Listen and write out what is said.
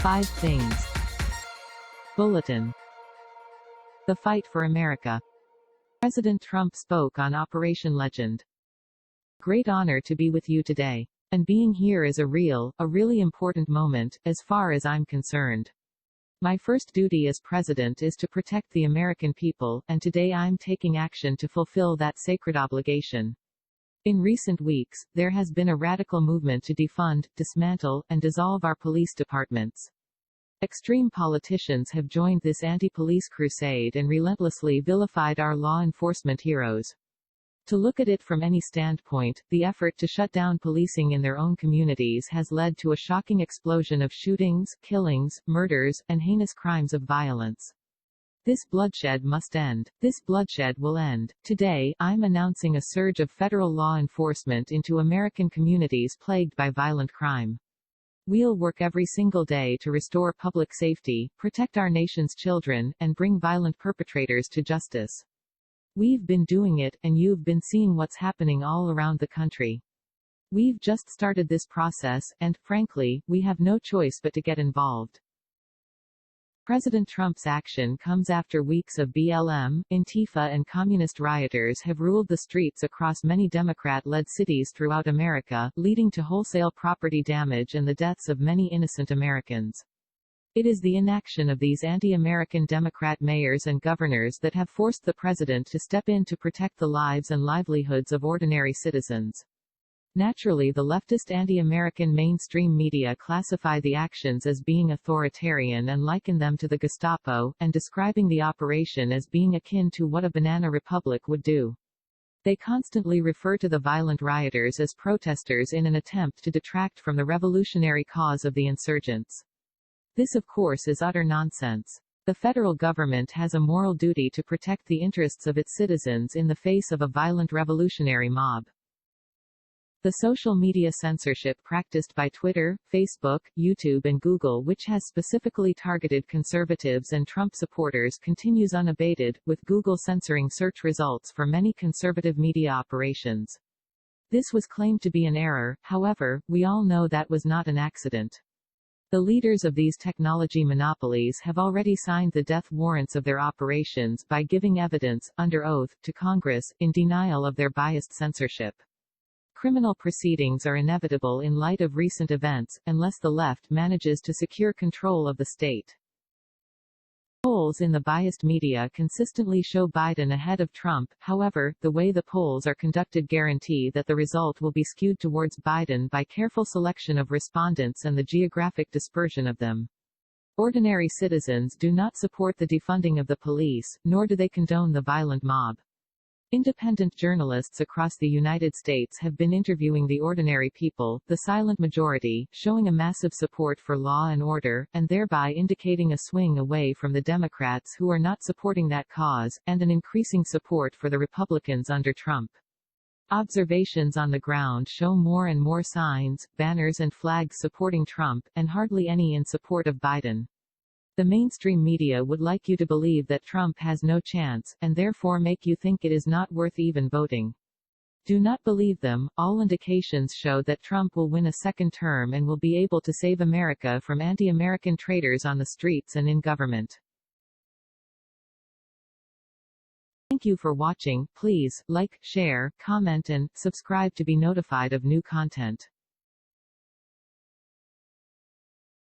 5 things. Bulletin. The fight for America. President Trump spoke on Operation Legend. Great honor to be with you today. And being here is a really important moment, as far as I'm concerned. My first duty as president is to protect the American people, and today I'm taking action to fulfill that sacred obligation. In recent weeks, there has been a radical movement to defund, dismantle, and dissolve our police departments. Extreme politicians have joined this anti-police crusade and relentlessly vilified our law enforcement heroes. To look at it from any standpoint, the effort to shut down policing in their own communities has led to a shocking explosion of shootings, killings, murders, and heinous crimes of violence. This bloodshed must end. This bloodshed will end. Today, I'm announcing a surge of federal law enforcement into American communities plagued by violent crime. We'll work every single day to restore public safety, protect our nation's children, and bring violent perpetrators to justice. We've been doing it, and you've been seeing what's happening all around the country. We've just started this process, and, frankly, we have no choice but to get involved. President Trump's action comes after weeks of BLM, Antifa and communist rioters have ruled the streets across many Democrat-led cities throughout America, leading to wholesale property damage and the deaths of many innocent Americans. It is the inaction of these anti-American Democrat mayors and governors that have forced the president to step in to protect the lives and livelihoods of ordinary citizens. Naturally, the leftist anti-American mainstream media classify the actions as being authoritarian and liken them to the Gestapo, and describing the operation as being akin to what a banana republic would do. They constantly refer to the violent rioters as protesters in an attempt to detract from the revolutionary cause of the insurgents. This, of course, is utter nonsense. The federal government has a moral duty to protect the interests of its citizens in the face of a violent revolutionary mob. The social media censorship practiced by Twitter, Facebook, YouTube and Google, which has specifically targeted conservatives and Trump supporters, continues unabated, with Google censoring search results for many conservative media operations. This was claimed to be an error, however, we all know that was not an accident. The leaders of these technology monopolies have already signed the death warrants of their operations by giving evidence, under oath, to Congress, in denial of their biased censorship. Criminal proceedings are inevitable in light of recent events, unless the left manages to secure control of the state. Polls in the biased media consistently show Biden ahead of Trump, however, the way the polls are conducted guarantee that the result will be skewed towards Biden by careful selection of respondents and the geographic dispersion of them. Ordinary citizens do not support the defunding of the police, nor do they condone the violent mob. Independent journalists across the United States have been interviewing the ordinary people, the silent majority, showing a massive support for law and order, and thereby indicating a swing away from the Democrats who are not supporting that cause, and an increasing support for the Republicans under Trump. Observations on the ground show more and more signs, banners and flags supporting Trump, and hardly any in support of Biden. The mainstream media would like you to believe that Trump has no chance, and therefore make you think it is not worth even voting. Do not believe them. All indications show that Trump will win a second term and will be able to save America from anti-American traitors on the streets and in government. Thank you for watching. Please like, share, comment and subscribe to be notified of new content.